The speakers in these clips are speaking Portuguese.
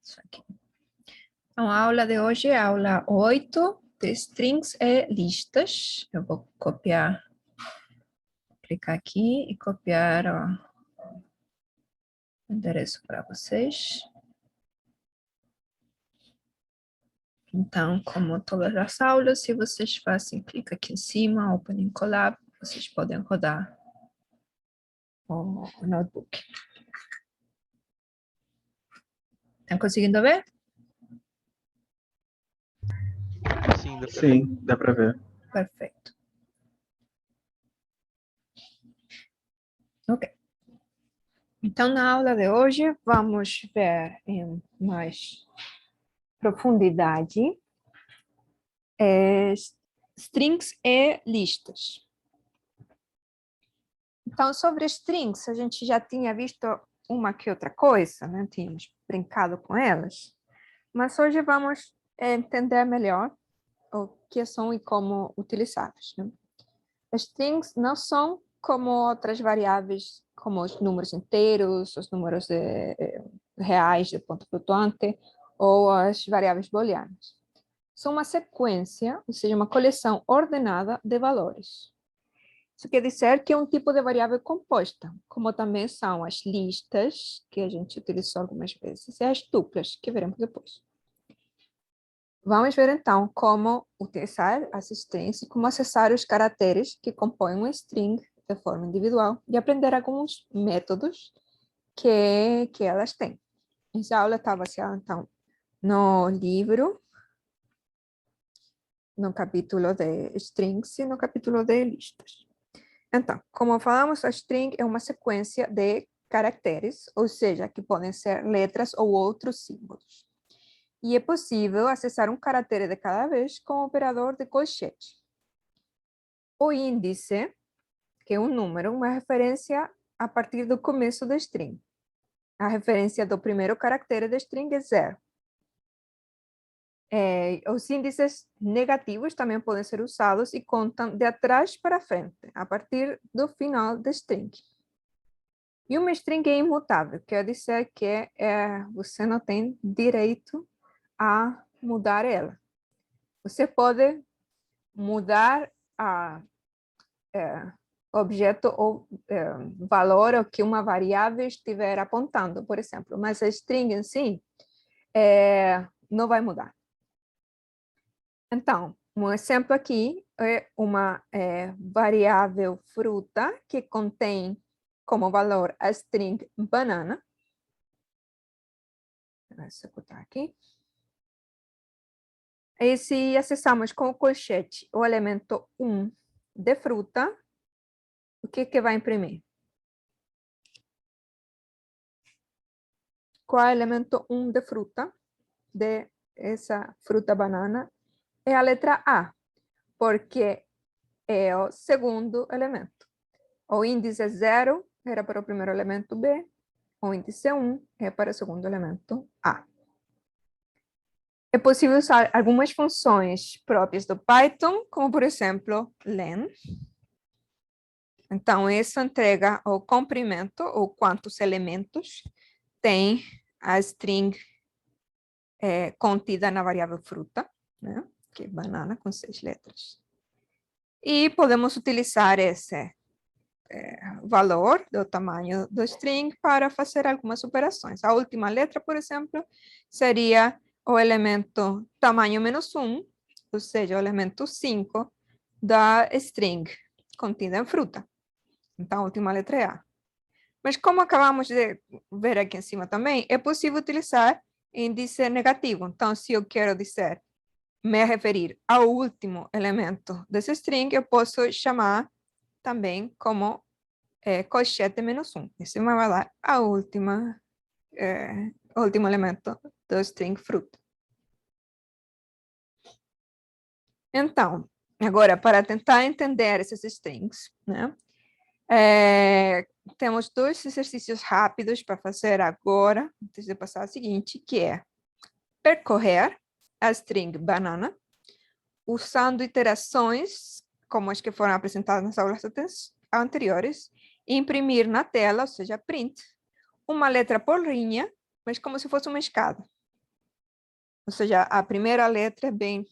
Isso aqui. Então, a aula de hoje é a aula 8 de strings e listas. Eu vou copiar, clicar aqui e copiar o endereço para vocês. Então, como todas as aulas, se vocês fazem, clica aqui em cima, Open in Colab, vocês podem rodar o notebook. Estão conseguindo ver? Sim, dá para ver. Perfeito. Ok. Então, na aula de hoje, vamos ver em mais profundidade strings e listas. Então, sobre strings, a gente já tinha visto uma que outra coisa, né? Tínhamos brincado com elas. Mas hoje vamos entender melhor o que são e como utilizá-las, né? Strings não são como outras variáveis, como os números inteiros, os números reais de ponto flutuante ou as variáveis booleanas. São uma sequência, ou seja, uma coleção ordenada de valores. Isso quer dizer que é um tipo de variável composta, como também são as listas, que a gente utilizou algumas vezes, e as duplas, que veremos depois. Vamos ver, então, como utilizar as strings e como acessar os caracteres que compõem uma string de forma individual e aprender alguns métodos que elas têm. Essa aula está baseada, então, no livro, no capítulo de strings e no capítulo de listas. Então, como falamos, a string é uma sequência de caracteres, ou seja, que podem ser letras ou outros símbolos. E é possível acessar um caractere de cada vez com o operador de colchete. O índice, que é um número, uma referência a partir do começo da string. A referência do primeiro caractere da string é 0. Os índices negativos também podem ser usados e contam de atrás para frente, a partir do final da string. E uma string é imutável, quer dizer que você não tem direito a mudar ela. Você pode mudar objeto ou valor ao que uma variável estiver apontando, por exemplo, mas a string em si não vai mudar. Então, um exemplo aqui é uma variável fruta que contém como valor a string banana. Vou executar aqui. E se acessarmos com o colchete o elemento 1 de fruta, o que vai imprimir? Qual é o elemento 1 de fruta? De essa fruta banana? É a letra A, porque é o segundo elemento. O índice 0 era para o primeiro elemento B, o índice 1 é para o segundo elemento A. É possível usar algumas funções próprias do Python, como por exemplo, len. Então, isso entrega o comprimento, ou quantos elementos tem a string contida na variável fruta, né? Que é banana com 6 letras. E podemos utilizar esse valor do tamanho do string para fazer algumas operações. A última letra, por exemplo, seria o elemento tamanho -1, ou seja, o elemento 5 da string contida em fruta. Então, a última letra é A. Mas como acabamos de ver aqui em cima também, é possível utilizar índice negativo. Então, se eu quero dizer, me referir ao último elemento desse string, eu posso chamar também como colchete -1. Isso me vai dar a último elemento do string fruta. Então, agora, para tentar entender esses strings, né? Temos 2 exercícios rápidos para fazer agora, antes de passar ao seguinte, que é percorrer a string banana, usando iterações, como as que foram apresentadas nas aulas anteriores, e imprimir na tela, ou seja, print, uma letra por linha, mas como se fosse uma escada. Ou seja, a primeira letra é bem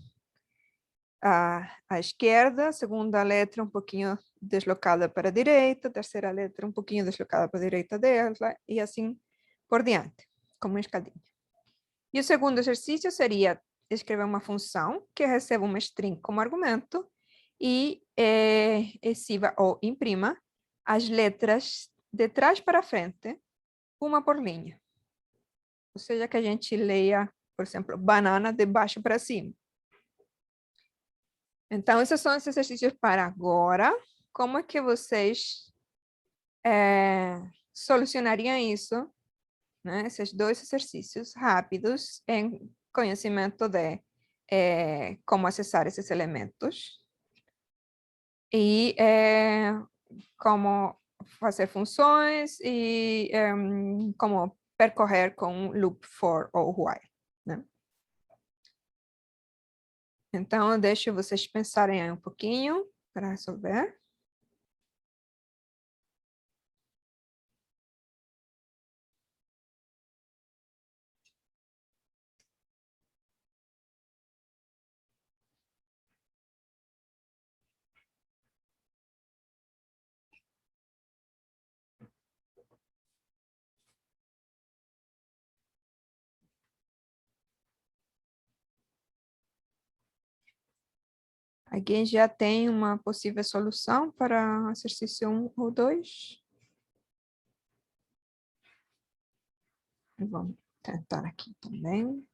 à esquerda, a segunda letra um pouquinho deslocada para a direita, a terceira letra um pouquinho deslocada para a direita dela, e assim por diante, como uma escadinha. E o segundo exercício seria escrever uma função que receba uma string como argumento e exiba ou imprima as letras de trás para frente, uma por linha. Ou seja, que a gente leia, por exemplo, banana de baixo para cima. Então, esses são os exercícios para agora. Como é que vocês solucionariam isso, né? Esses dois exercícios rápidos em conhecimento de como acessar esses elementos e como fazer funções e como percorrer com loop for ou while, né? Então, eu deixo vocês pensarem aí um pouquinho para resolver. Alguém já tem uma possível solução para exercício 1 ou 2? Vamos tentar aqui também.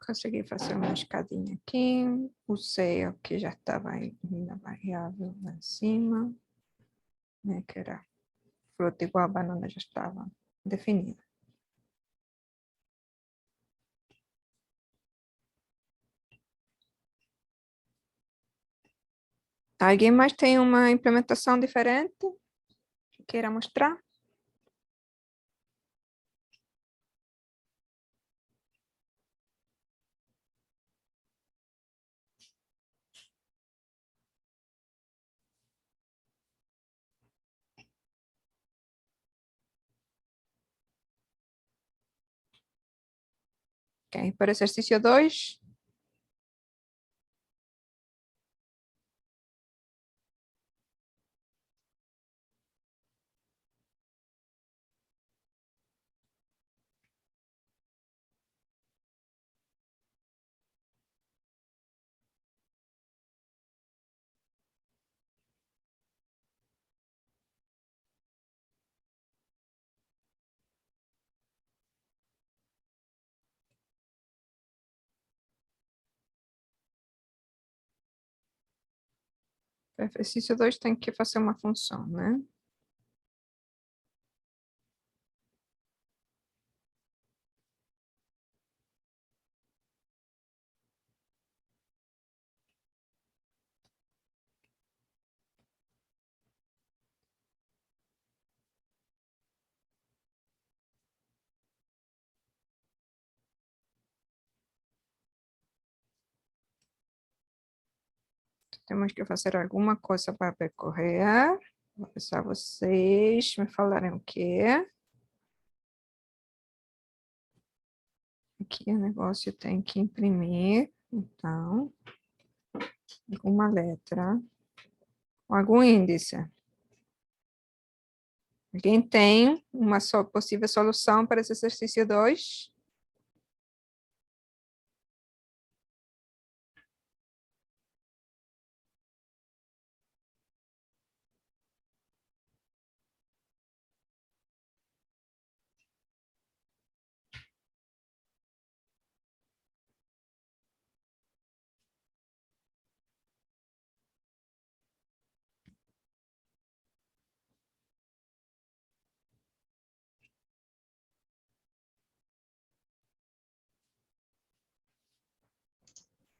Consegui fazer uma escadinha aqui. Usei o que já estava aí na variável lá em cima, né, que era fruta igual a banana já estava definida. Alguém mais tem uma implementação diferente que queira mostrar? Ok, para o exercício 2. Para o exercício 2 tem que fazer uma função, né? Temos que fazer alguma coisa para percorrer. Vou deixar vocês me falarem o quê. Aqui o negócio tem que imprimir. Então, alguma letra. Algum índice. Alguém tem uma possível solução para esse exercício 2?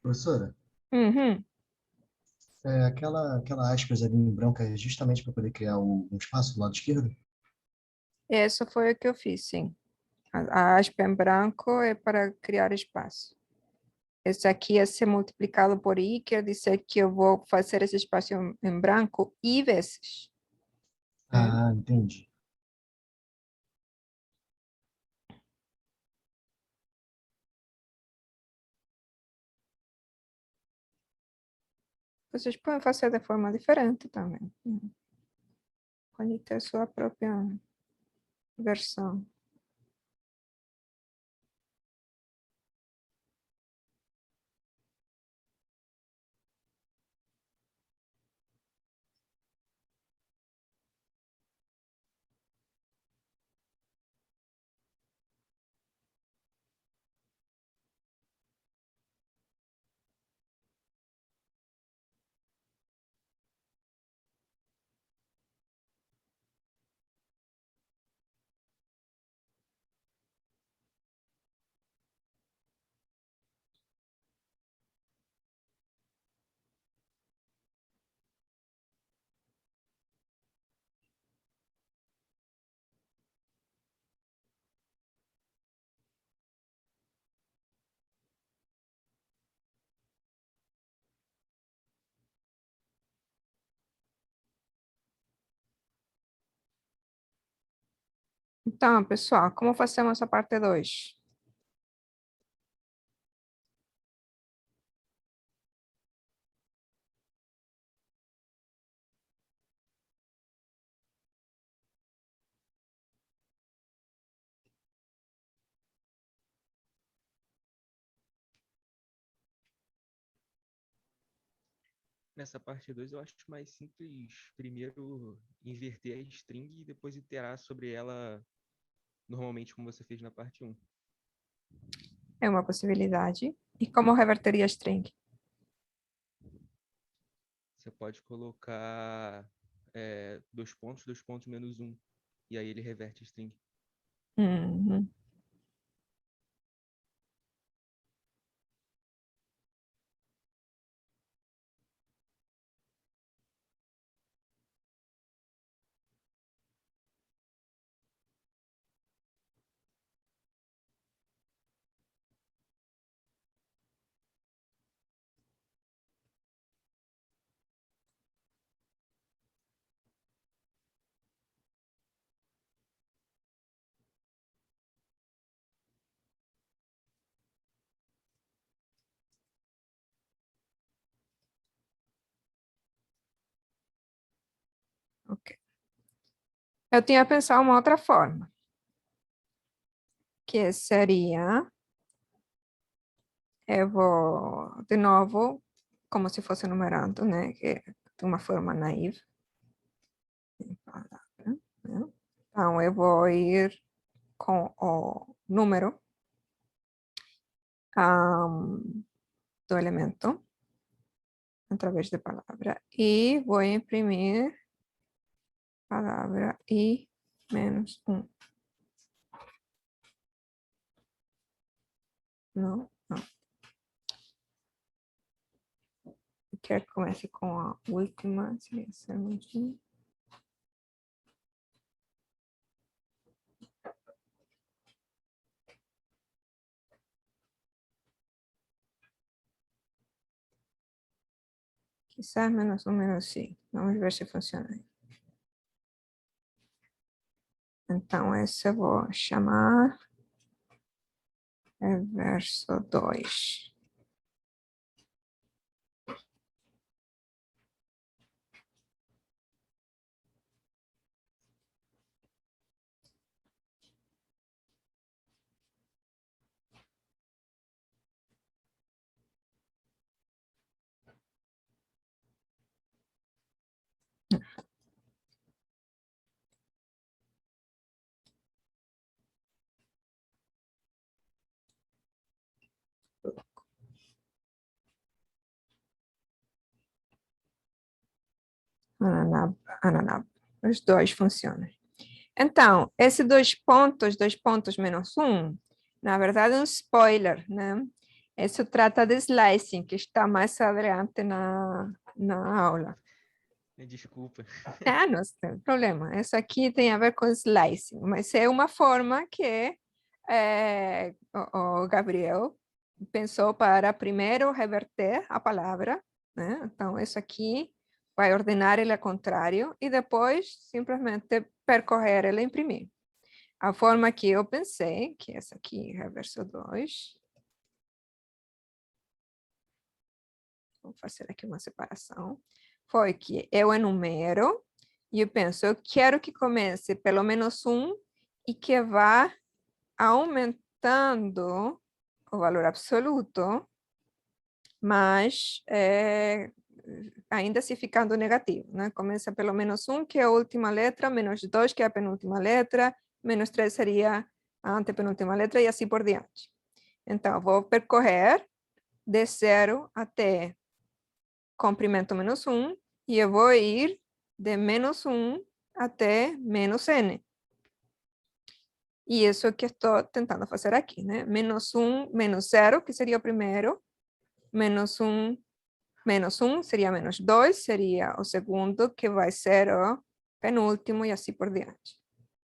Professora, Uhum. aquela aspas ali em branco é justamente para poder criar um espaço do lado esquerdo? Essa foi o que eu fiz, sim. A aspa em branco é para criar espaço. Esse aqui é ser multiplicado por i, quer dizer que eu vou fazer esse espaço em branco i vezes, né? Ah, entendi. Vocês podem fazer de forma diferente também. Pode ter sua própria versão. Então, pessoal, como fazemos a parte 2? Nessa parte 2 eu acho mais simples primeiro inverter a string e depois iterar sobre ela normalmente como você fez na parte um. É uma possibilidade. E como reverteria a string? Você pode colocar dois pontos menos um. E aí ele reverte a string. Uhum. Ok. Eu tinha pensado uma outra forma, que seria, eu vou, de novo, como se fosse numerando, né? Que é de uma forma naive. Palavra, né? Então, eu vou ir com o número do elemento, através da palavra, e vou imprimir palavra e menos um. Não, não. Eu quero que comece com a última, seria sermãozinho. Quizás menos um, menos sim. Vamos ver se funciona. Então, esse eu vou chamar verso 2. Ananab, ananab. Os dois funcionam. Então, esses dois pontos menos um, na verdade é um spoiler, né? Isso trata de slicing, que está mais adiante na aula. Desculpa. Não tem problema. Isso aqui tem a ver com slicing, mas é uma forma que o Gabriel pensou para primeiro reverter a palavra, né? Então, isso aqui vai ordenar ele ao contrário e depois simplesmente percorrer ele e imprimir. A forma que eu pensei, que essa aqui é verso 2. Vou fazer aqui uma separação. Foi que eu enumero e eu penso, eu quero que comece pelo menos um e que vá aumentando o valor absoluto, mas ainda se ficando negativo, né? Começa pelo menos um, que é a última letra, menos 2, que é a penúltima letra, menos 3 seria a antepenúltima letra e assim por diante. Então, eu vou percorrer de 0 até comprimento menos 1 e eu vou ir de menos 1 até menos n. E isso é o que estou tentando fazer aqui, né? Menos 1, menos 0, que seria o primeiro. Menos 1 seria menos 2, seria o segundo, que vai ser o penúltimo e assim por diante.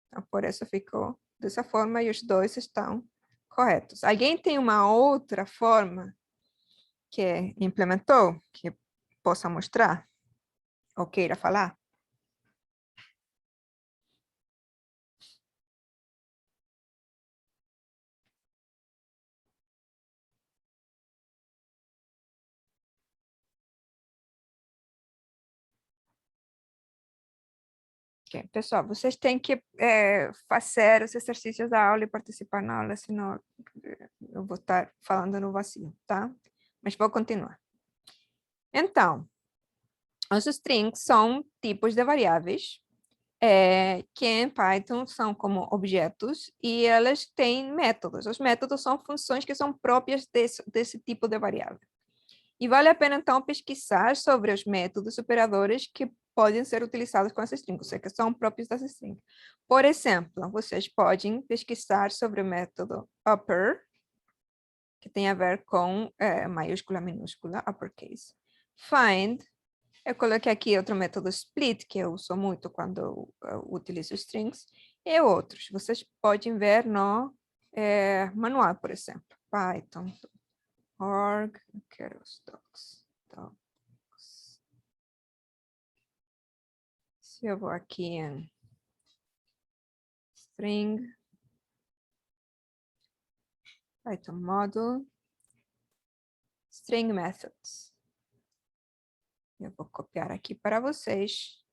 Então, por isso ficou dessa forma e os dois estão corretos. Alguém tem uma outra forma que implementou, que possa mostrar ou queira falar? Okay. Pessoal, vocês têm que fazer os exercícios da aula e participar na aula, senão eu vou estar falando no vazio, tá? Mas vou continuar. Então, os strings são tipos de variáveis que em Python são como objetos e elas têm métodos. Os métodos são funções que são próprias desse tipo de variável. E vale a pena, então, pesquisar sobre os métodos operadores que podem ser utilizados com essa string, ou seja, que são próprios dessa string. Por exemplo, vocês podem pesquisar sobre o método upper, que tem a ver com maiúscula, minúscula, uppercase. Find, eu coloquei aqui outro método split, que eu uso muito quando eu utilizo strings, e outros. Vocês podem ver no manual, por exemplo, Python. Org, eu quero os docs. Se eu vou aqui em string, Python module, string methods. Eu vou copiar aqui para vocês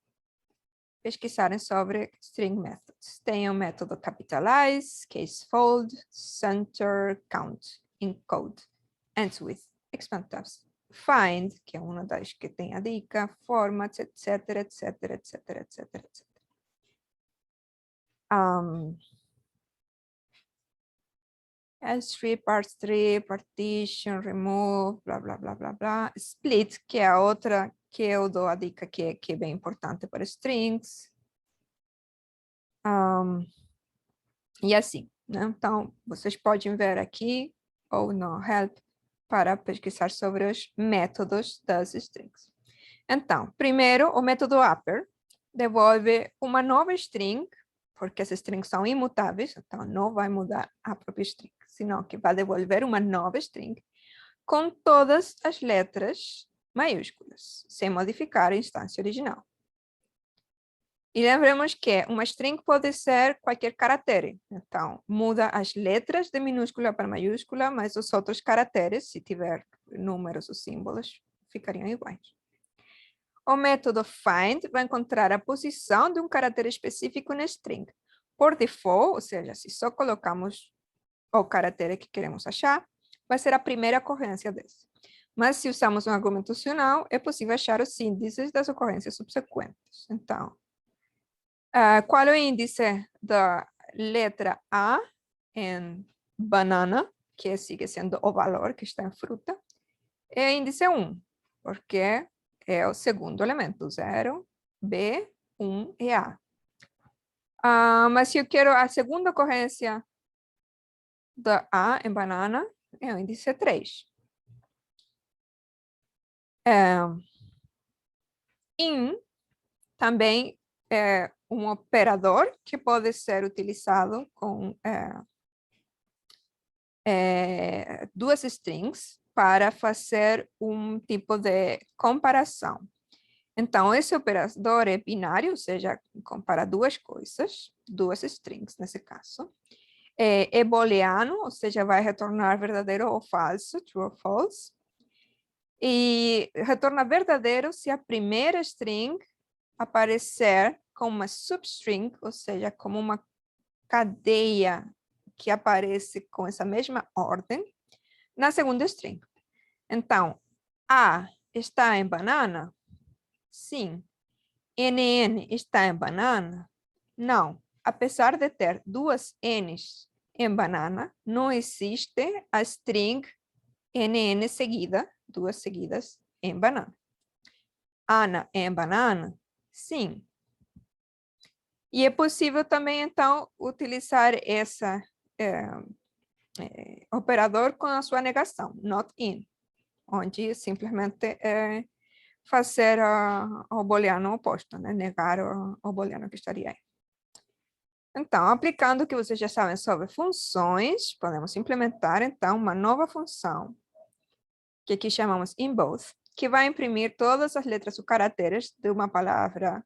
pesquisarem sobre string methods. Tem o método capitalize, casefold, center, count, encode, ends with, expand tabs, find, que é uma das que tem a dica, formats, etc, etc, etc, etc, etc. S3, parse3, partition, remove, blá, blá, blá, blá, blá. Split, que é a outra que eu dou a dica que é bem importante para strings. E assim, né? Então, vocês podem ver aqui, ou no help, para pesquisar sobre os métodos das strings. Então, primeiro, o método upper devolve uma nova string, porque as strings são imutáveis, então não vai mudar a própria string, senão que vai devolver uma nova string com todas as letras maiúsculas, sem modificar a instância original. E lembremos que uma string pode ser qualquer caractere. Então, muda as letras de minúscula para maiúscula, mas os outros caracteres, se tiver números ou símbolos, ficariam iguais. O método find vai encontrar a posição de um caractere específico na string. Por default, ou seja, se só colocamos o caractere que queremos achar, vai ser a primeira ocorrência desse. Mas se usamos um argumento opcional, é possível achar os índices das ocorrências subsequentes. Então, qual é o índice da letra A em banana, que sigue sendo o valor que está em fruta? É índice 1, porque é o segundo elemento, 0, B, 1 e A. Mas se eu quero a segunda ocorrência da A em banana, é o índice 3. In também é um operador que pode ser utilizado com duas strings para fazer um tipo de comparação. Então, esse operador é binário, ou seja, compara duas coisas, duas strings nesse caso. É booleano, ou seja, vai retornar verdadeiro ou falso, true ou false. E retorna verdadeiro se a primeira string aparecer como uma substring, ou seja, como uma cadeia que aparece com essa mesma ordem na segunda string. Então, A está em banana? Sim. NN está em banana? Não. Apesar de ter duas N's em banana, não existe a string NN seguida, duas seguidas em banana. Ana em banana? Sim. E é possível também, então, utilizar esse operador com a sua negação, not in, onde simplesmente fazer o booleano oposto, né? Negar o booleano que estaria aí. Então, aplicando o que vocês já sabem sobre funções, podemos implementar, então, uma nova função, que aqui chamamos inBoth, que vai imprimir todas as letras ou caracteres de uma palavra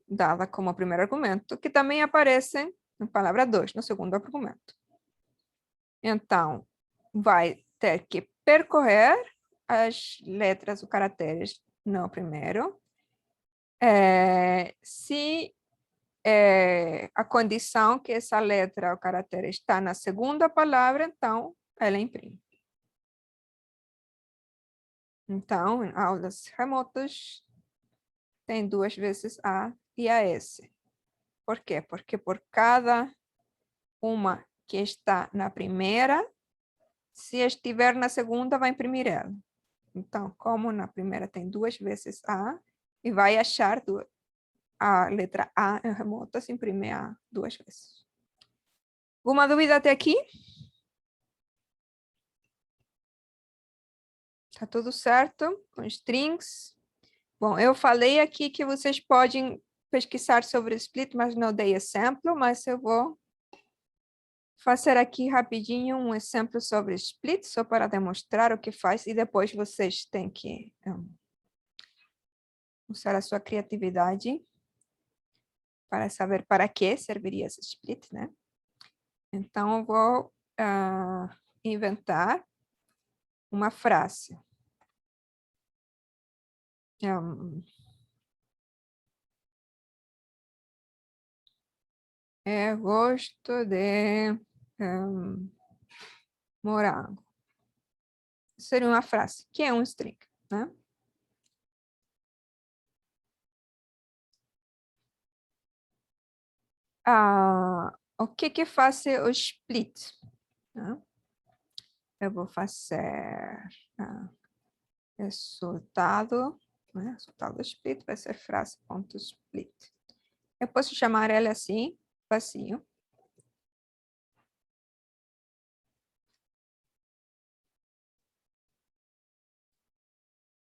dada como primeiro argumento, que também aparecem na palavra 2, no segundo argumento. Então, vai ter que percorrer as letras ou caracteres no primeiro. Se a condição que essa letra ou caractere está na segunda palavra, então ela imprime. Então, em aulas remotas, tem duas vezes A e AS. Por quê? Porque por cada uma que está na primeira, se estiver na segunda, vai imprimir ela. Então, como na primeira tem duas vezes A, e vai achar a letra A em remota, se imprime A duas vezes. Alguma dúvida até aqui? Tá tudo certo com strings? Bom, eu falei aqui que vocês podem pesquisar sobre split, mas não dei exemplo, mas eu vou fazer aqui rapidinho um exemplo sobre split, só para demonstrar o que faz, e depois vocês têm que usar a sua criatividade para saber para que serviria esse split, né? Então, eu vou inventar uma frase. Gosto de morango. Seria uma frase, que é um string, né? O que faz o split? Né? Eu vou fazer resultado, né? Resultado split vai ser frase.split. Eu posso chamar ela assim, vazio.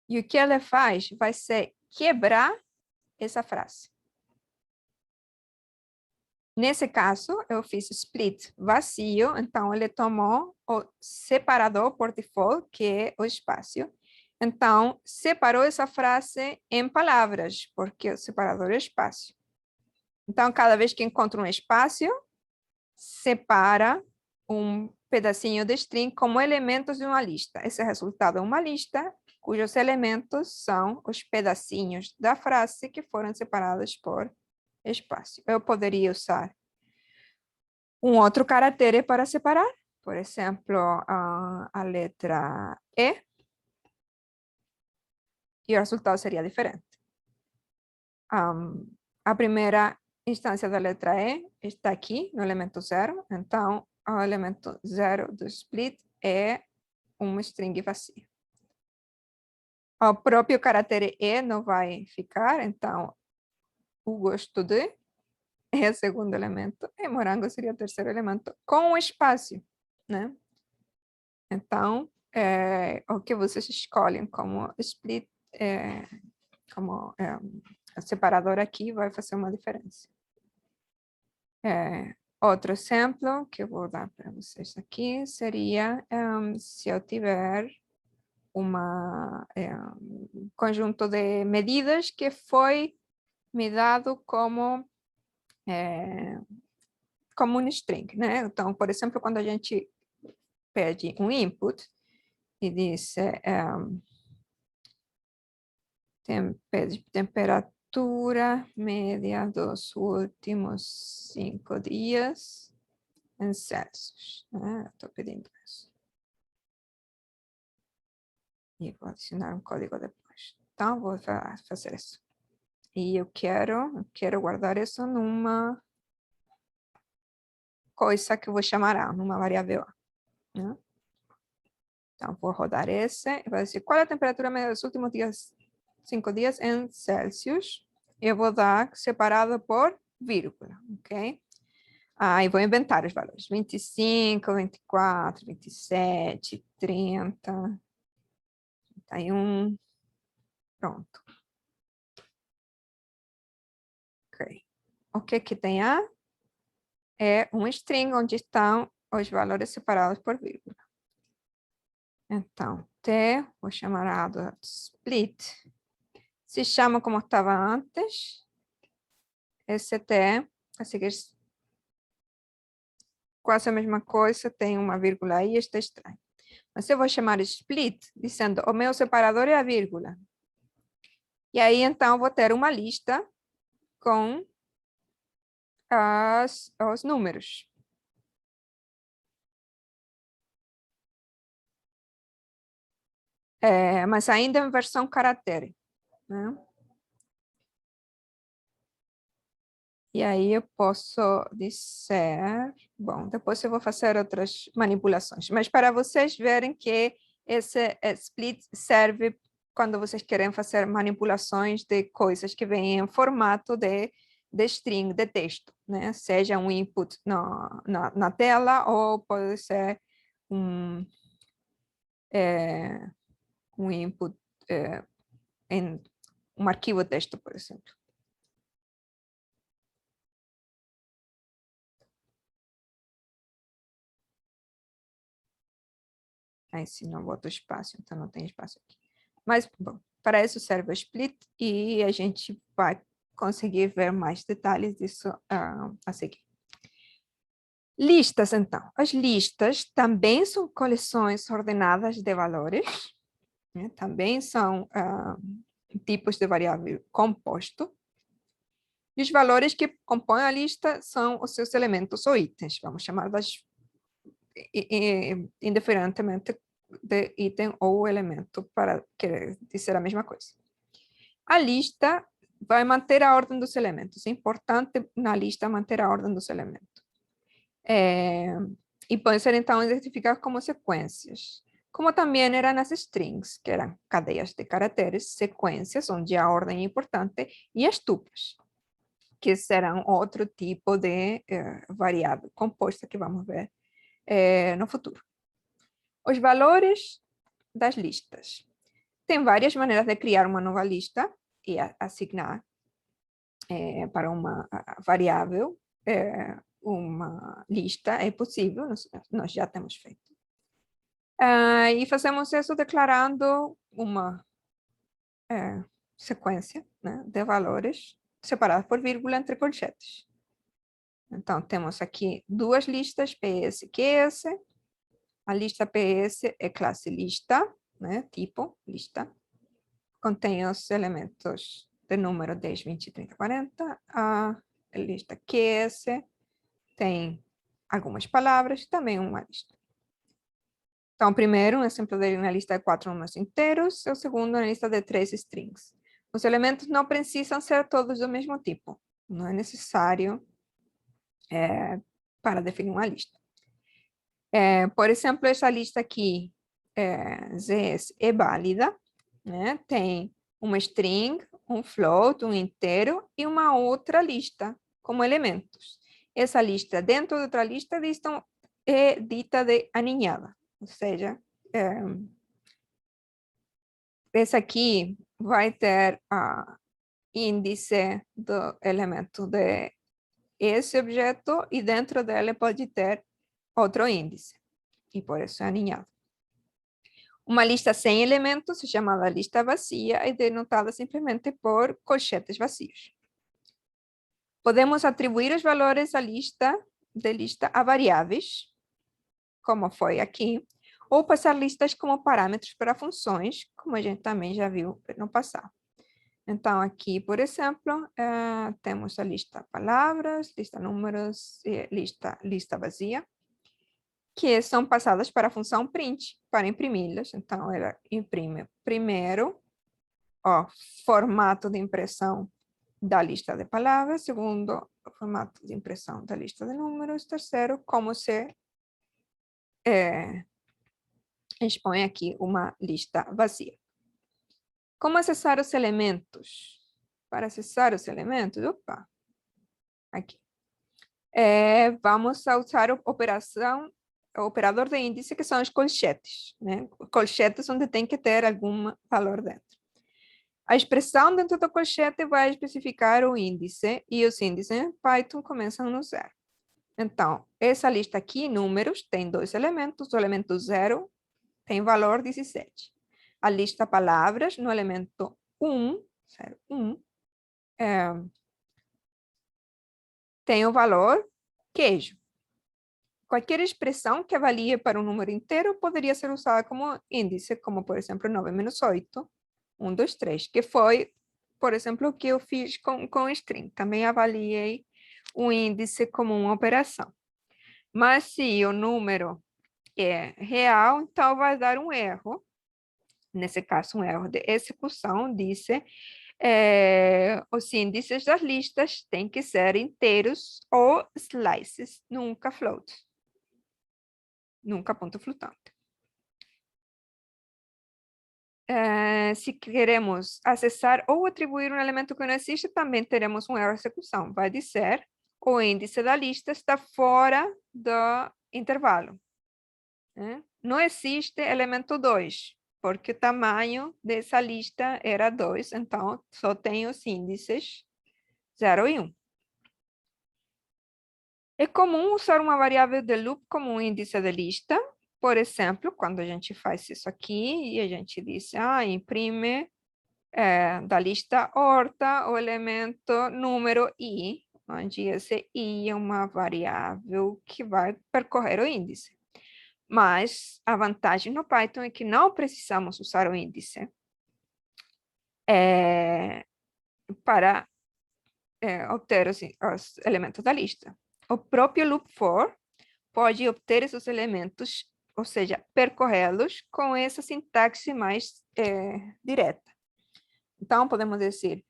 E o que ela faz vai ser quebrar essa frase. Nesse caso, eu fiz split vazio, então ele tomou o separador por default, que é o espaço, Então, separou essa frase em palavras, porque o separador é espaço. Então, cada vez que encontra um espaço, separa um pedacinho de string como elementos de uma lista. Esse resultado é uma lista cujos elementos são os pedacinhos da frase que foram separados por espaço. Eu poderia usar um outro caractere para separar, por exemplo, a letra E, e o resultado seria diferente. A primeira instância da letra E está aqui, no elemento 0, então o elemento 0 do split é um string vazio. O próprio caractere E não vai ficar, então o gosto de é o segundo elemento, e morango seria o terceiro elemento, com o espaço, né? Então, o que vocês escolhem como split, como separador aqui, vai fazer uma diferença. Outro exemplo que eu vou dar para vocês aqui seria se eu tiver um conjunto de medidas que foi me dado como um string, né? Então, por exemplo, quando a gente pede um input e diz pede temperatura média dos últimos 5 dias em Celsius, né? Estou pedindo isso. E vou adicionar um código depois. Então, vou fazer isso. E eu quero guardar isso numa coisa que eu vou chamar A, numa variável A, né? Então, vou rodar esse e vai dizer qual é a temperatura média dos últimos 5 dias em Celsius. Eu vou dar separado por vírgula, ok? E vou inventar os valores. 25, 24, 27, 30, 31. Pronto. Ok. O que tem A? É um string onde estão os valores separados por vírgula. Então, T, vou chamar A do split, se chama como estava antes, esse T, a seguir quase a mesma coisa, tem uma vírgula aí, está estranho. Mas eu vou chamar split, dizendo o meu separador é a vírgula. E aí, então, vou ter uma lista com os números. Mas ainda em versão caractere, né? E aí eu posso dizer... Bom, depois eu vou fazer outras manipulações. Mas para vocês verem que esse split serve quando vocês querem fazer manipulações de coisas que vêm em formato de string, de texto, né? Seja um input na tela ou pode ser um input em um arquivo texto, por exemplo. Aí se não boto espaço, então não tem espaço aqui. Mas, bom, para isso serve o split e a gente vai conseguir ver mais detalhes disso a seguir. Listas, então. As listas também são coleções ordenadas de valores, né? Também são tipos de variável composto. E os valores que compõem a lista são os seus elementos ou itens. Vamos chamar das indiferentemente de item ou elemento para querer dizer a mesma coisa. A lista vai manter a ordem dos elementos. É importante na lista manter a ordem dos elementos. E podem ser então identificados como sequências. Como também eram nas strings, que eram cadeias de caracteres, sequências, onde a ordem é importante, e as tuplas, que serão outro tipo de variável composta que vamos ver no futuro. Os valores das listas. Tem várias maneiras de criar uma nova lista e assignar para uma variável uma lista. É possível, nós já temos feito. E fazemos isso declarando uma sequência, né, de valores separados por vírgula entre colchetes. Então, temos aqui duas listas, PS e QS. A lista PS é classe lista, né, tipo lista. Contém os elementos de número 10, 20, 30, 40. A lista QS tem algumas palavras e também uma lista. Então, primeiro, um exemplo dele na lista de 4 números inteiros, e o segundo na lista de 3 strings. Os elementos não precisam ser todos do mesmo tipo. Não é necessário para definir uma lista. Por exemplo, essa lista aqui, ZS, é válida, né? Tem uma string, um float, um inteiro e uma outra lista como elementos. Essa lista dentro de outra lista é dita de aninhada, ou seja, essa aqui vai ter a índice do elemento de esse objeto e dentro dele pode ter outro índice, e por isso é aninhado. Uma lista sem elementos, chamada lista vazia, é denotada simplesmente por colchetes vazios. Podemos atribuir os valores da lista a variáveis, como foi aqui, ou passar listas como parâmetros para funções, como a gente também já viu no passado. Então, aqui, por exemplo, temos a lista palavras, lista números e lista vazia, que são passadas para a função print, para imprimi-las. Então, ela imprime primeiro o formato de impressão da lista de palavras, segundo, o formato de impressão da lista de números, terceiro, como se expõe aqui uma lista vazia. Como acessar os elementos? Para acessar os elementos, aqui. Vamos usar o operador de índice, que são os colchetes, né? Colchetes onde tem que ter algum valor dentro. A expressão dentro do colchete vai especificar o índice, e os índices em Python começam no 0. Então, essa lista aqui, números, tem 2 elementos. O elemento 0 tem valor 17. A lista palavras, no elemento 1, tem o valor queijo. Qualquer expressão que avalie para um número inteiro poderia ser usada como índice, como, por exemplo, 9 menos 8, 1, 2, 3, que foi, por exemplo, o que eu fiz com string. Também avaliei o índice como uma operação. Mas se o número é real, então vai dar um erro. Nesse caso, um erro de execução, disse os índices das listas têm que ser inteiros ou slices, nunca floats. Nunca ponto flutuante. Se queremos acessar ou atribuir um elemento que não existe, também teremos um erro de execução. Vai dizer o índice da lista está fora do intervalo. Não existe elemento 2, porque o tamanho dessa lista era 2, então só tem os índices 0 e 1. É comum usar uma variável de loop como um índice de lista. Por exemplo, quando a gente faz isso aqui e a gente diz, imprime da lista horta o elemento número i, onde esse i é uma variável que vai percorrer o índice. Mas a vantagem no Python é que não precisamos usar o índice para obter os elementos da lista. O próprio loop for pode obter esses elementos, ou seja, percorrê-los com essa sintaxe mais direta. Então, podemos dizer,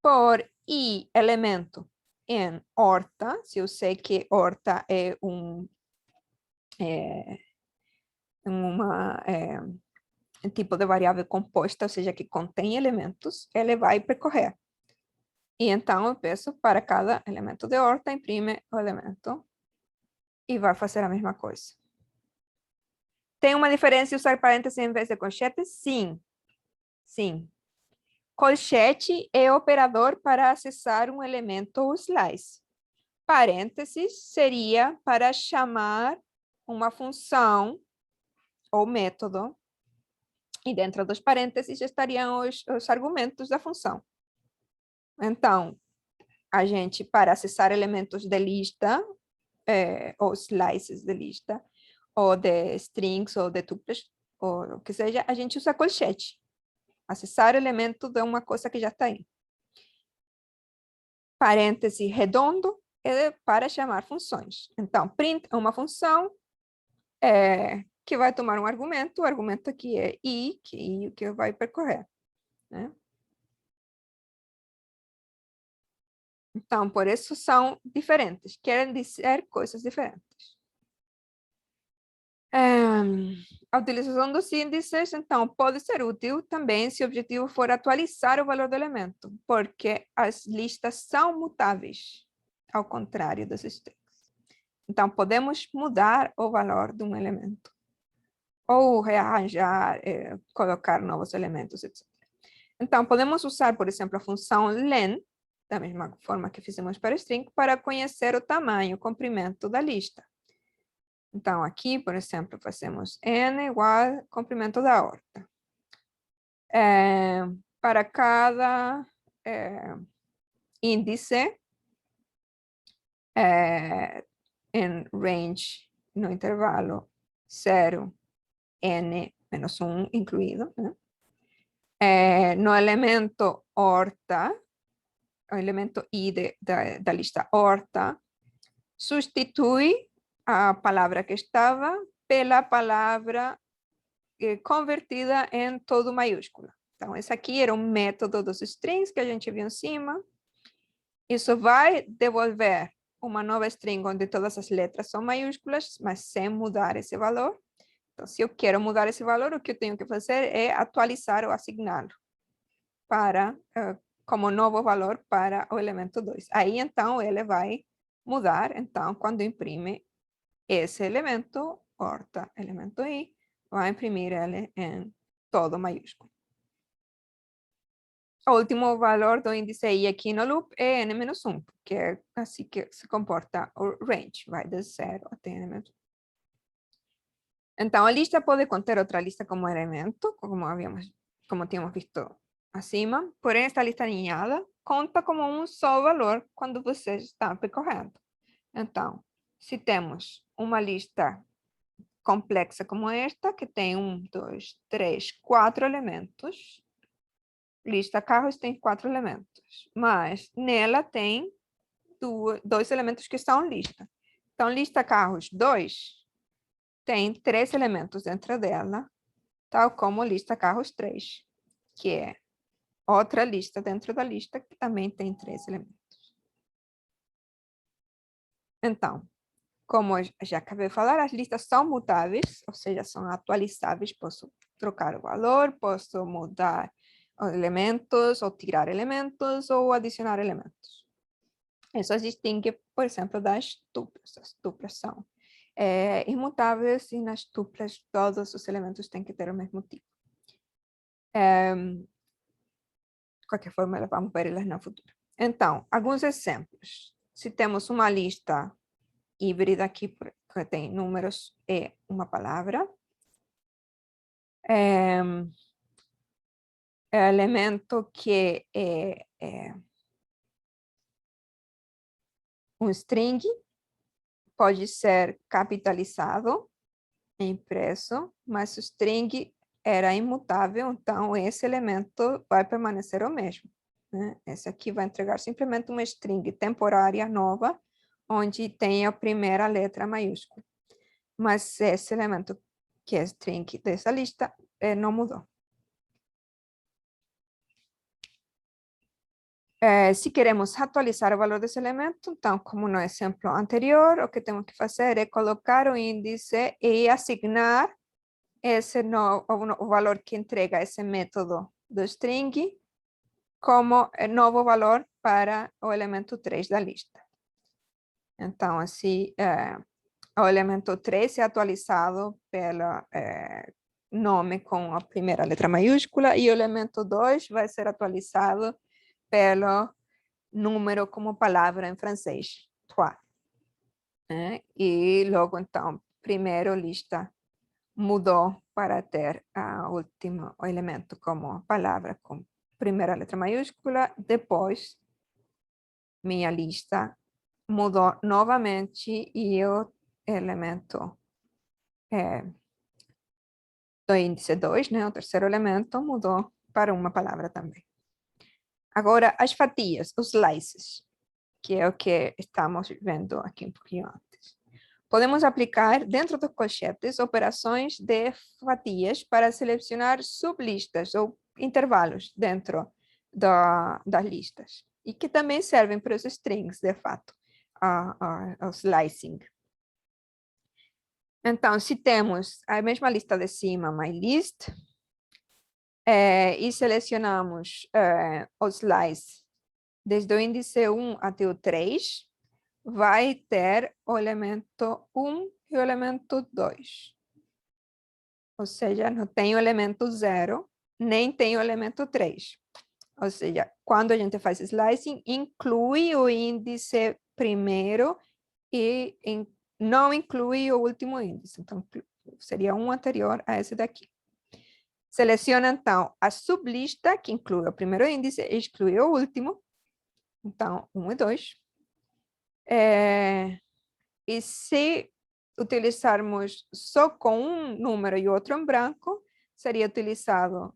por i elemento em horta, se eu sei que horta é um tipo de variável composta, ou seja, que contém elementos, ele vai percorrer. E então eu peço para cada elemento de horta, imprime o elemento e vai fazer a mesma coisa. Tem uma diferença em usar parênteses em vez de colchete? Sim. Sim. Colchete é operador para acessar um elemento ou slice. Parênteses seria para chamar uma função o método, e dentro dos parênteses estariam os argumentos da função. Então, a gente, para acessar elementos de lista, ou slices de lista, ou de strings, ou de tuplas, ou o que seja, a gente usa colchete. Acessar elemento de uma coisa que já está aí. Parêntese redondo é para chamar funções. Então, print é uma função que vai tomar um argumento, o argumento aqui é i, que vai percorrer, né? Então, por isso são diferentes, querem dizer coisas diferentes. A utilização dos índices, então, pode ser útil também se o objetivo for atualizar o valor do elemento, porque as listas são mutáveis, ao contrário dos strings. Então, podemos mudar o valor de um elemento, ou rearranjar, colocar novos elementos, etc. Então, podemos usar, por exemplo, a função len, da mesma forma que fizemos para string, para conhecer o tamanho, o comprimento da lista. Então, aqui, por exemplo, fazemos n igual ao comprimento da horta. Para cada índice, em range, no intervalo 0, n menos 1 incluído, né? No elemento horta, o elemento i da lista horta, substitui a palavra que estava pela palavra convertida em todo maiúscula. Então, esse aqui era um método dos strings que a gente viu em cima. Isso vai devolver uma nova string onde todas as letras são maiúsculas, mas sem mudar esse valor. Então, se eu quero mudar esse valor, o que eu tenho que fazer é atualizar ou assigná-lo para, como novo valor para o elemento 2. Aí, então, ele vai mudar. Então, quando imprime esse elemento, horta, elemento i, vai imprimir ele em todo maiúsculo. O último valor do índice i aqui no loop é n-1, que é assim que se comporta o range, vai de 0 até n-1. Então, a lista pode conter outra lista como elemento, como tínhamos visto acima, porém esta lista alinhada conta como um só valor quando você está percorrendo. Então, se temos uma lista complexa como esta, que tem 1, 2, 3, 4 elementos, lista carros tem 4 elementos, mas nela tem 2 elementos que são lista. Então, lista carros 2 tem 3 elementos dentro dela, tal como lista carros 3, que é outra lista dentro da lista que também tem 3 elementos. Então, como eu já acabei de falar, as listas são mutáveis, ou seja, são atualizáveis. Posso trocar o valor, posso mudar elementos, ou tirar elementos, ou adicionar elementos. Isso se distingue, por exemplo, das tuplas. As tuplas são imutáveis e nas tuplas todos os elementos têm que ter o mesmo tipo. De qualquer forma, vamos ver elas no futuro. Então, alguns exemplos. Se temos uma lista híbrida aqui, que tem números e uma palavra. Elemento que é um string, pode ser capitalizado, impresso, mas o string era imutável, então esse elemento vai permanecer o mesmo, né? Esse aqui vai entregar simplesmente uma string temporária nova, onde tem a primeira letra maiúscula. Mas esse elemento, que é string dessa lista, não mudou. Se queremos atualizar o valor desse elemento, então, como no exemplo anterior, o que temos que fazer é colocar o índice e asignar o valor que entrega esse método do string como novo valor para o elemento 3 da lista. Então, assim, o elemento 3 é atualizado pelo nome com a primeira letra maiúscula e o elemento 2 vai ser atualizado pelo número como palavra em francês, trois. E logo, então, primeiro lista mudou para ter o último elemento como palavra com primeira letra maiúscula. Depois, minha lista mudou novamente e o elemento do índice 2, né, o terceiro elemento, mudou para uma palavra também. Agora, as fatias, os slices, que é o que estamos vendo aqui um pouquinho antes. Podemos aplicar dentro dos colchetes operações de fatias para selecionar sublistas ou intervalos dentro das listas. E que também servem para os strings, de fato, o slicing. Então, se temos a mesma lista de cima, MyList, e selecionamos o slice desde o índice 1 até o 3, vai ter o elemento 1 e o elemento 2. Ou seja, não tem o elemento 0, nem tem o elemento 3. Ou seja, quando a gente faz slicing, inclui o índice primeiro e não inclui o último índice. Então, seria um anterior a esse daqui. Seleciona, então, a sublista, que inclui o primeiro índice e exclui o último. Então, 1 e 2. E se utilizarmos só com um número e outro em branco, seria utilizado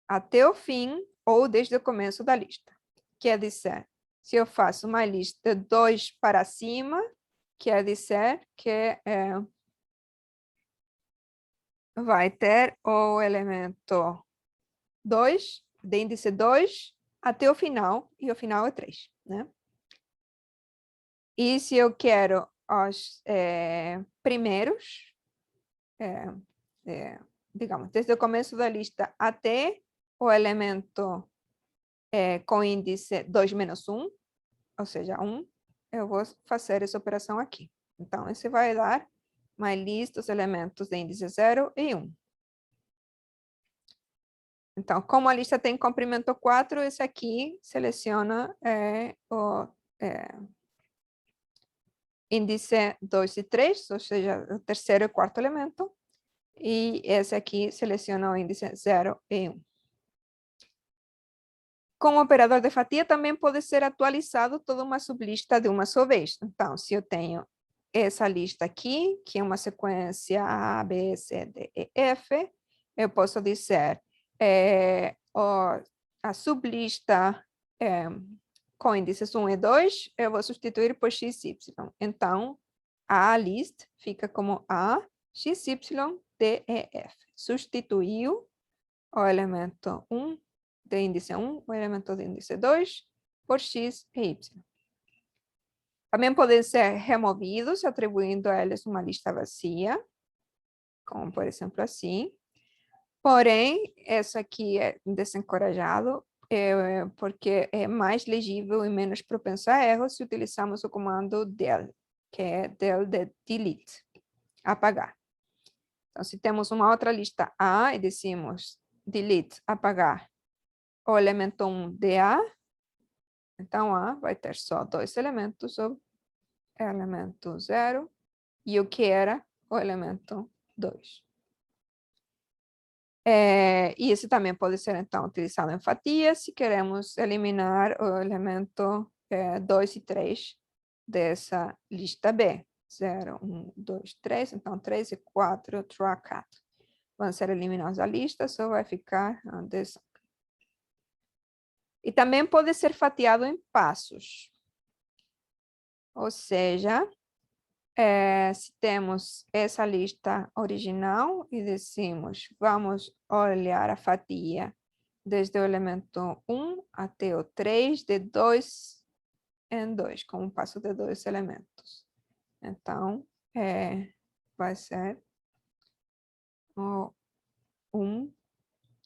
até o fim ou desde o começo da lista. Quer dizer, se eu faço uma lista de 2 para cima, quer dizer que vai ter o elemento 2, de índice 2, até o final, e o final é 3, né? E se eu quero os primeiros, digamos, desde o começo da lista até o elemento com índice 2 menos 1, ou seja, 1, eu vou fazer essa operação aqui. Então, esse vai dar uma lista dos elementos de índice 0 e 1. Então, como a lista tem comprimento 4, esse aqui seleciona o índice 2 e 3, ou seja, o terceiro e quarto elemento. E esse aqui seleciona o índice 0 e 1. Com o operador de fatia também pode ser atualizado toda uma sublista de uma só vez. Então, se eu tenho essa lista aqui, que é uma sequência A, B, C, D, E, F, eu posso dizer a sublista com índices 1 e 2, eu vou substituir por XY. Então, a list fica como A, XY, D, E, F. Substituiu o elemento 1 de índice 1, o elemento de índice 2, por X e Y. Também podem ser removidos, atribuindo a eles uma lista vazia, como por exemplo assim. Porém, essa aqui é desencorajado, porque é mais legível e menos propenso a erros se utilizamos o comando del, que é del de delete, apagar. Então, se temos uma outra lista A e decimos delete, apagar o elemento 1 de A, então A vai ter só 2 elementos, o elemento 0 e o que era o elemento 2. E esse também pode ser, então, utilizado em fatias se queremos eliminar o elemento 2 e 3 dessa lista B. 0, 1, 2, 3, então 3 e 4, track. Vão ser eliminados da lista, só vai ficar dessa. E também pode ser fatiado em passos. Ou seja, se temos essa lista original e decimos, vamos olhar a fatia desde o elemento 1 até o 3, de 2 em 2, com um passo de 2 elementos. Então, vai ser o 1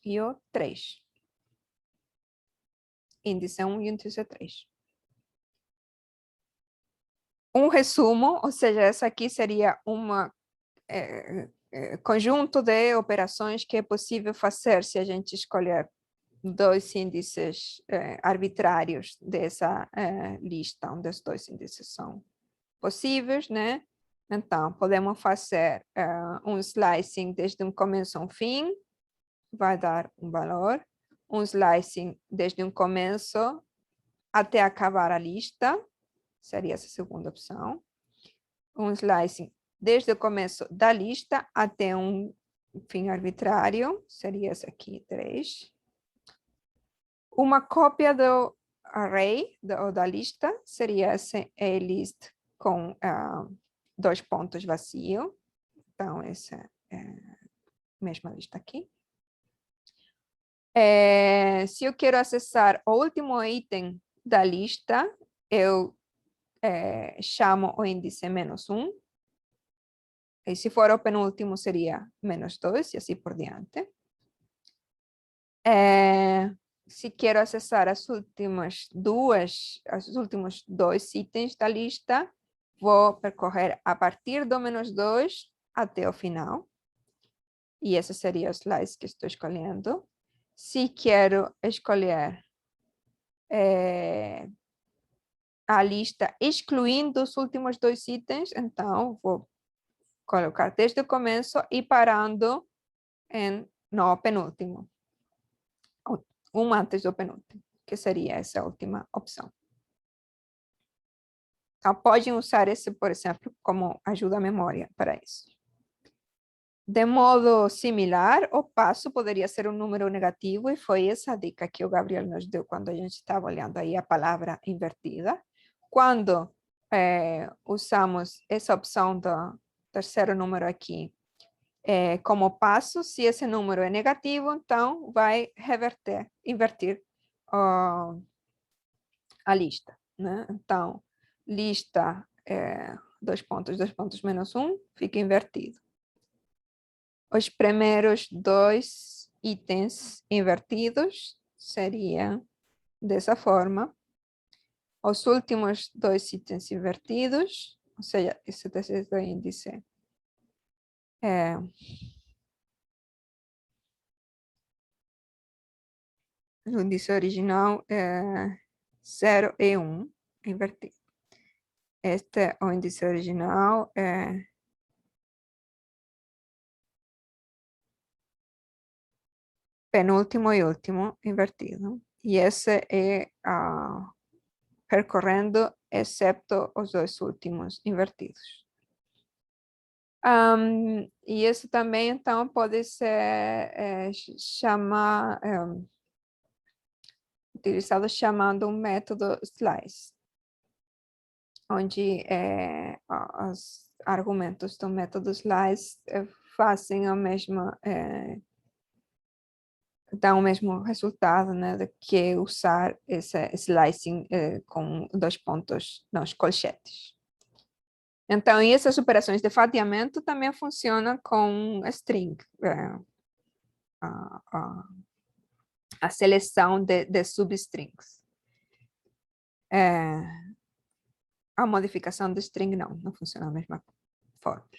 e o 3. Índice 1 e índice 3. Um resumo, ou seja, essa aqui seria uma conjunto de operações que é possível fazer se a gente escolher 2 índices arbitrários dessa lista, onde os 2 índices são possíveis, né? Então, podemos fazer um slicing desde um começo a um fim, vai dar um valor. Um slicing desde um começo até acabar a lista, seria essa segunda opção. Um slicing desde o começo da lista até um fim arbitrário, seria esse aqui, 3. Uma cópia do array, da lista, seria esse list com 2 pontos vazio. Então, essa é a mesma lista aqui. Se eu quero acessar o último item da lista, eu chamo o índice -1. E se for o penúltimo, seria -2 e assim por diante. Se quero acessar os últimos 2 itens da lista, vou percorrer a partir do -2 até o final. E esse seria o slice que estou escolhendo. Se quero escolher a lista excluindo os últimos 2 itens, então vou colocar desde o começo e parando no penúltimo. Um antes do penúltimo, que seria essa última opção. Então, podem usar esse, por exemplo, como ajuda à memória para isso. De modo similar, o passo poderia ser um número negativo, e foi essa dica que o Gabriel nos deu quando a gente estava olhando aí a palavra invertida. Quando usamos essa opção do terceiro número aqui como passo, se esse número é negativo, então vai invertir a lista, né? Então, lista 2 pontos, -1, fica invertido. Os primeiros 2 itens invertidos seriam dessa forma. Os últimos 2 itens invertidos, ou seja, esse terceiro índice o índice original é 0 e 1, invertido. Este é o índice original, penúltimo e último, invertido. E esse é percorrendo, excepto os 2 últimos invertidos. E isso também, então, pode ser utilizado chamando um método slice, onde os argumentos do método slice fazem a mesma, dão o mesmo resultado, né, do que usar esse slicing com 2 pontos nos colchetes. Então, essas operações de fatiamento também funcionam com string, a seleção de substrings. A modificação de string não funciona da mesma forma.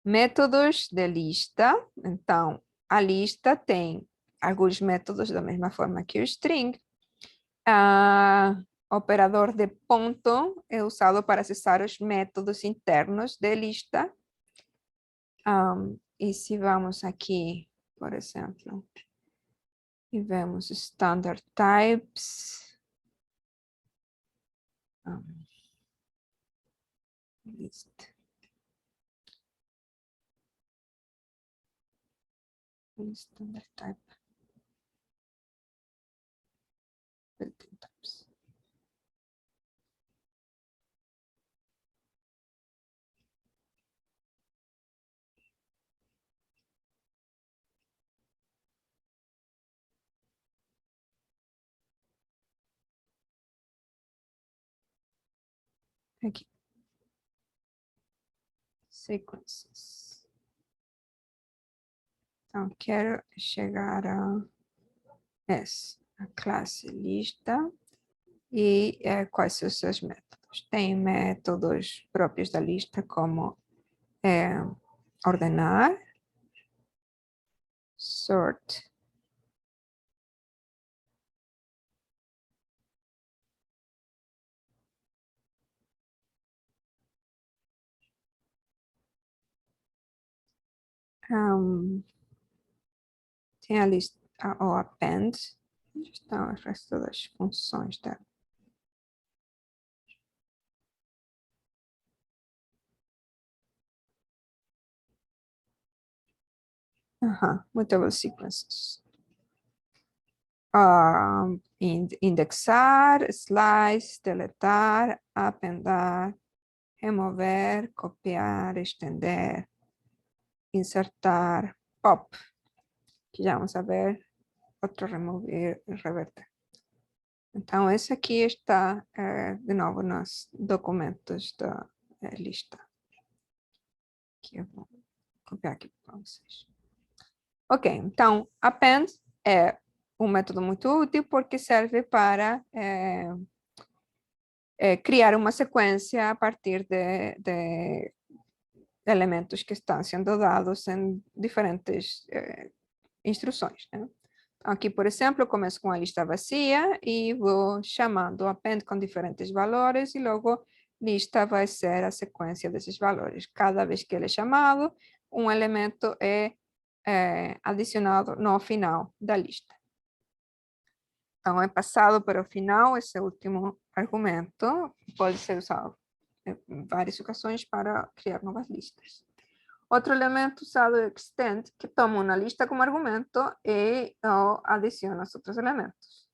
Métodos de lista. Então, a lista tem alguns métodos da mesma forma que o string. Operador de ponto é usado para acessar os métodos internos de lista. E se vamos aqui, por exemplo, e vemos standard types, list. Standard type. Built-in types. Aqui. Sequences. Então, quero chegar a a classe lista e quais são os seus métodos. Tem métodos próprios da lista, como ordenar, sort, Tem a lista, o append. Onde estão o resto das funções dela? Mutable sequences. Indexar, slice, deletar, appendar, remover, copiar, estender, insertar, pop, que já vamos a ver, outro remover, reverter. Então, esse aqui está, de novo, nos documentos da lista. Que eu vou copiar aqui para vocês. Ok, então, append é um método muito útil porque serve para criar uma sequência a partir de elementos que estão sendo dados em diferentes instruções, né? Aqui, por exemplo, eu começo com a lista vazia e vou chamando o append com diferentes valores e logo lista vai ser a sequência desses valores. Cada vez que ele é chamado, um elemento é adicionado no final da lista. Então, é passado para o final esse último argumento, pode ser usado em várias ocasiões para criar novas listas. Outro elemento usado é extend, que toma uma lista como argumento e adiciona os outros elementos.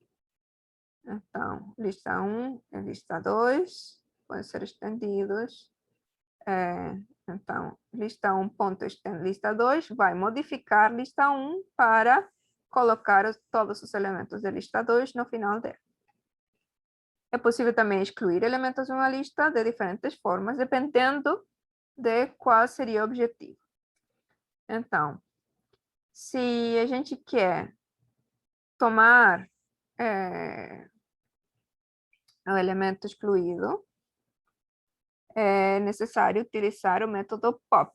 Então, lista 1 e lista 2 podem ser estendidos. Então, lista 1 ponto extend lista 2 vai modificar lista 1 para colocar todos os elementos da lista 2 no final dela. É possível também excluir elementos de uma lista de diferentes formas, dependendo de qual seria o objetivo. Então, se a gente quer tomar o elemento excluído, é necessário utilizar o método pop.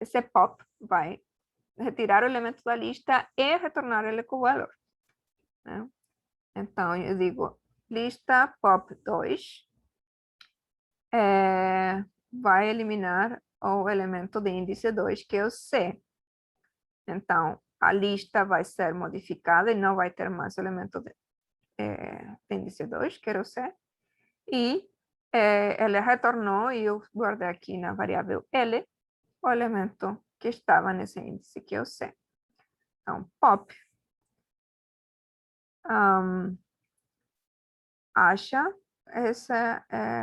Esse pop vai retirar o elemento da lista e retornar ele com o valor, né? Então, eu digo lista pop 2 vai eliminar o elemento de índice 2, que é o C. Então, a lista vai ser modificada e não vai ter mais o elemento de índice 2, que era o C. E ele retornou, e eu guardei aqui na variável L, o elemento que estava nesse índice, que é o C. Então, pop acha esse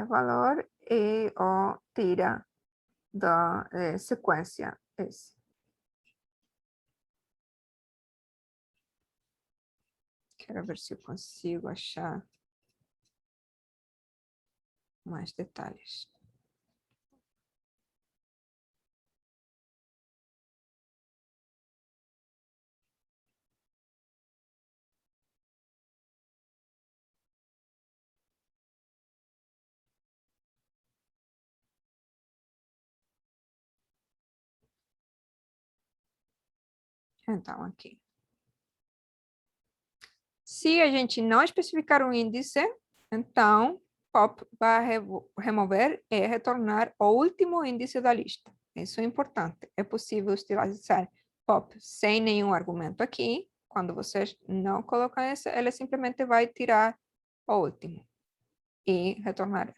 valor e o tira da sequência S. Quero ver se eu consigo achar mais detalhes. Então, aqui. Se a gente não especificar um índice, então pop vai remover e retornar o último índice da lista. Isso é importante. É possível utilizar pop sem nenhum argumento aqui. Quando vocês não colocam esse, ele simplesmente vai tirar o último e retornar.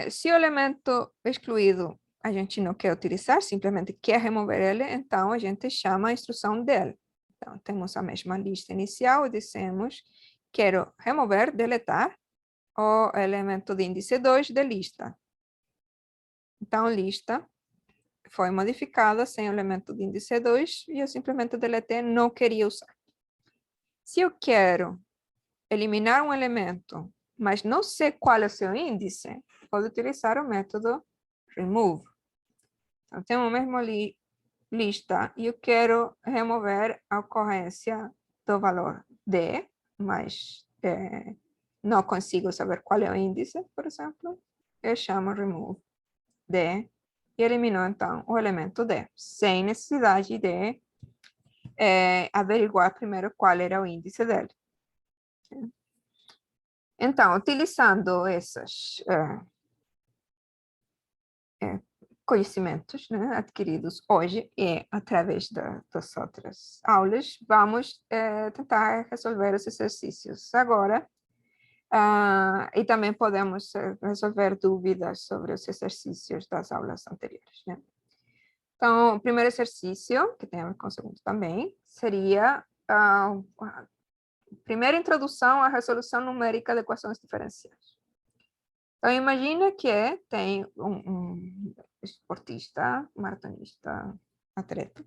Se o elemento excluído a gente não quer utilizar, simplesmente quer remover ele, então a gente chama a instrução dele. Então, temos a mesma lista inicial e dizemos, quero remover, deletar o elemento de índice 2 da lista. Então, lista foi modificada sem o elemento de índice 2 e eu simplesmente deletei, não queria usar. Se eu quero eliminar um elemento, mas não sei qual é o seu índice, pode utilizar o método remove. Então, tenho a mesma lista e eu quero remover a ocorrência do valor D, mas não consigo saber qual é o índice, por exemplo. Eu chamo remove D e elimino, então, o elemento D, sem necessidade de averiguar primeiro qual era o índice dele. Então, utilizando essas conhecimentos, né, adquiridos hoje e através das outras aulas, vamos tentar resolver os exercícios agora. E também podemos resolver dúvidas sobre os exercícios das aulas anteriores, né? Então, o primeiro exercício, que tem a ver com o segundo também, seria a primeira introdução à resolução numérica de equações diferenciais. Então, imagina que tem um esportista, maratonista, atleta,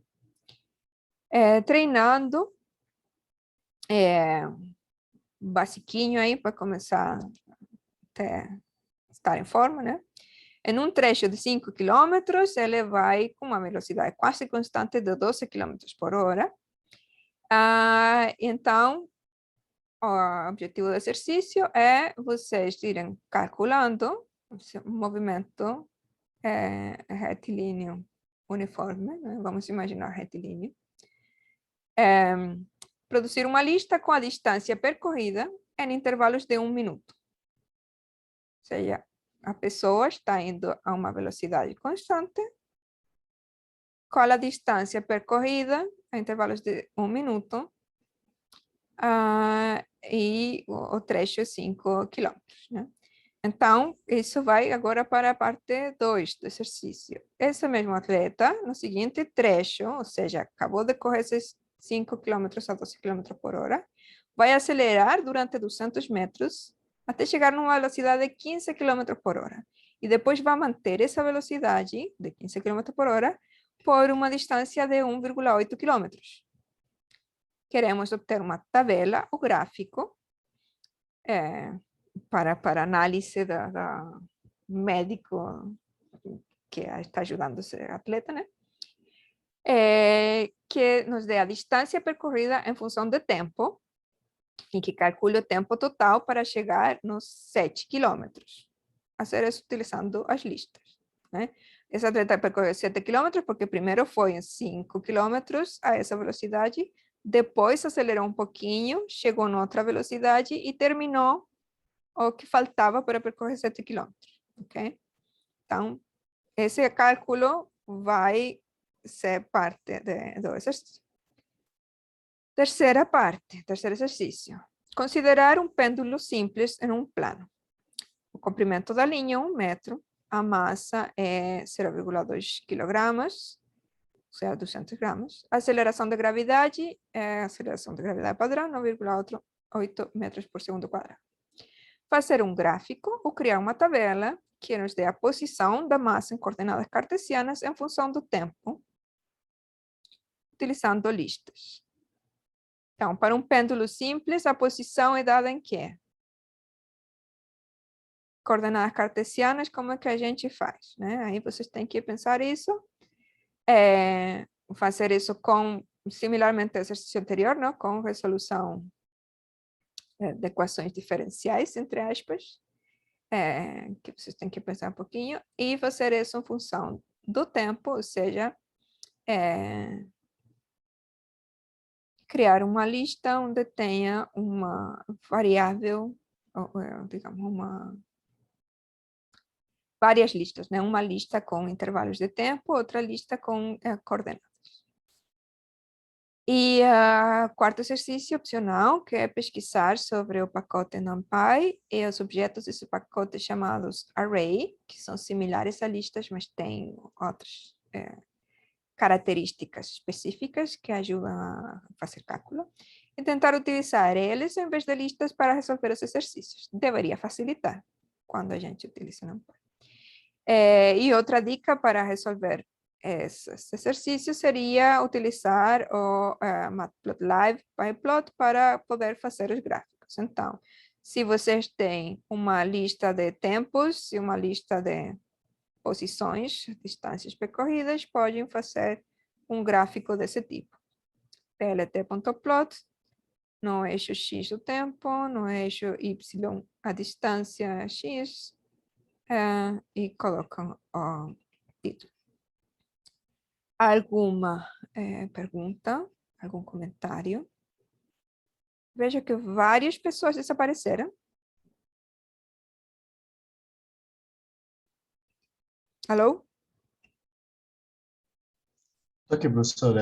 treinando basiquinho aí para começar a estar em forma, né? Em um trecho de 5 quilômetros, ele vai com uma velocidade quase constante de 12 quilômetros por hora. Então, o objetivo do exercício é vocês irem calculando o movimento retilíneo uniforme, né? Vamos imaginar retilíneo. Produzir uma lista com a distância percorrida em intervalos de 1 minuto. Ou seja, a pessoa está indo a uma velocidade constante com a distância percorrida em intervalos de 1 minuto e o trecho é 5 quilômetros, né? Então, isso vai agora para a parte 2 do exercício. Esse mesmo atleta, no seguinte trecho, ou seja, acabou de correr esses 5 quilômetros a 12 quilômetros por hora, vai acelerar durante 200 metros até chegar numa velocidade de 15 quilômetros por hora. E depois vai manter essa velocidade de 15 quilômetros por hora por uma distância de 1,8 quilômetros. Queremos obter uma tabela, o gráfico, para análise da médico que está ajudando esse atleta, né? Que nos dê a distância percorrida em função do tempo e que calcule o tempo total para chegar nos 7 quilômetros. Fazer isso utilizando as listas, né? Esse atleta percorreu 7 quilômetros porque primeiro foi em 5 quilômetros a essa velocidade, depois acelerou um pouquinho, chegou em outra velocidade e terminou o que faltava para percorrer 7 quilômetros, ok? Então, esse cálculo vai ser parte do exercício. Terceira parte, terceiro exercício. Considerar um pêndulo simples em um plano. O comprimento da linha é 1 metro, a massa é 0,2 quilogramas, ou seja, 200 gramas. A aceleração de gravidade é a aceleração de gravidade padrão, 9,8 metros por segundo quadrado. Fazer um gráfico ou criar uma tabela que nos dê a posição da massa em coordenadas cartesianas em função do tempo, utilizando listas. Então, para um pêndulo simples, a posição é dada em quê? Coordenadas cartesianas, como é que a gente faz, né? Aí vocês têm que pensar isso, fazer isso similarmente ao exercício anterior, não? Com resolução de equações diferenciais, entre aspas, que vocês têm que pensar um pouquinho, e fazer isso em função do tempo, ou seja, criar uma lista onde tenha uma variável, digamos, várias listas, né? Uma lista com intervalos de tempo, outra lista com coordenadas. E o quarto exercício opcional, que é pesquisar sobre o pacote NumPy e os objetos desse pacote chamados array, que são similares a listas, mas têm outras características específicas que ajudam a fazer cálculo, e tentar utilizar eles em vez de listas para resolver os exercícios. Deveria facilitar quando a gente utiliza NumPy. E outra dica para resolver esses exercícios seria utilizar o Matplotlib PyPlot para poder fazer os gráficos. Então, se vocês têm uma lista de tempos e uma lista de posições, distâncias percorridas, podem fazer um gráfico desse tipo. plt.plot, no eixo x o tempo, no eixo y a distância x, e colocam o título. Alguma pergunta? Algum comentário? Vejo que várias pessoas desapareceram. Alô? Ok, professor,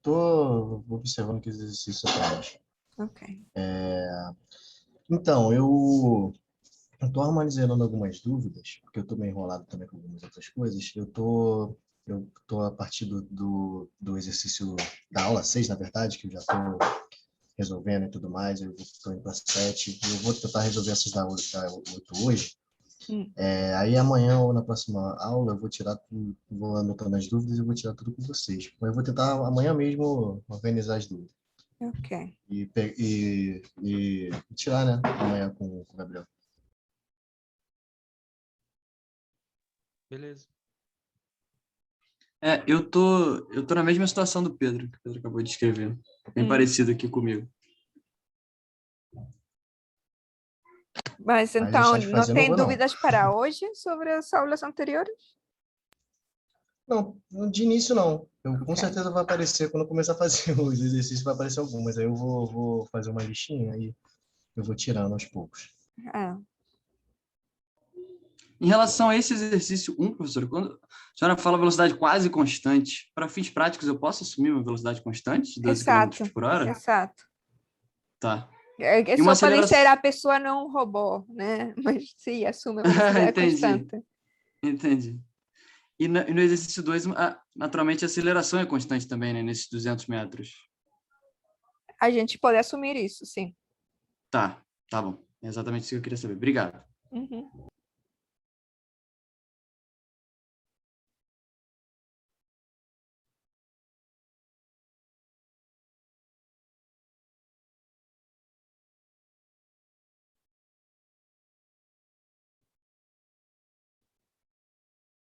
tô observando que os exercícios atrás. Ok. Então, eu estou harmonizando algumas dúvidas, porque eu estou meio enrolado também com algumas outras coisas. Eu tô a partir do exercício da aula 6, na verdade, que eu já estou resolvendo e tudo mais, eu estou indo para 7. Eu vou tentar resolver essas da 8 hoje. Hum, Aí amanhã ou na próxima aula eu vou tirar tudo, vou anotando as dúvidas e vou tirar tudo com vocês. Mas eu vou tentar amanhã mesmo organizar as dúvidas ok. e tirar, né? Amanhã com o Gabriel. Beleza. Eu tô na mesma situação do Pedro, que o Pedro acabou de escrever. Bem Hum. parecido aqui comigo. Mas Mas então, deixar de não fazer eu não tem vou, não. dúvidas para hoje sobre as aulas anteriores? Não, de início não. Eu com Ok. certeza vai aparecer, quando eu começar a fazer os exercícios, vai aparecer algumas. Aí eu vou fazer uma listinha e eu vou tirando aos poucos. Ah, Em relação a esse exercício 1, professor, quando a senhora fala velocidade quase constante, para fins práticos eu posso assumir uma velocidade constante de 12 exato, km por hora? exato. Tá. É E uma só para dizer aceleração... a pessoa não robô, né? Mas sim, assume a velocidade Entendi, constante. entendi. E no exercício 2, naturalmente, a aceleração é constante também, né? Nesses 200 metros. A gente pode assumir isso, sim. Tá bom. É exatamente isso que eu queria saber. Obrigado. Uhum.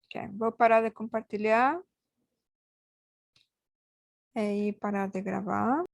Ok, vou parar de compartilhar e parar de gravar.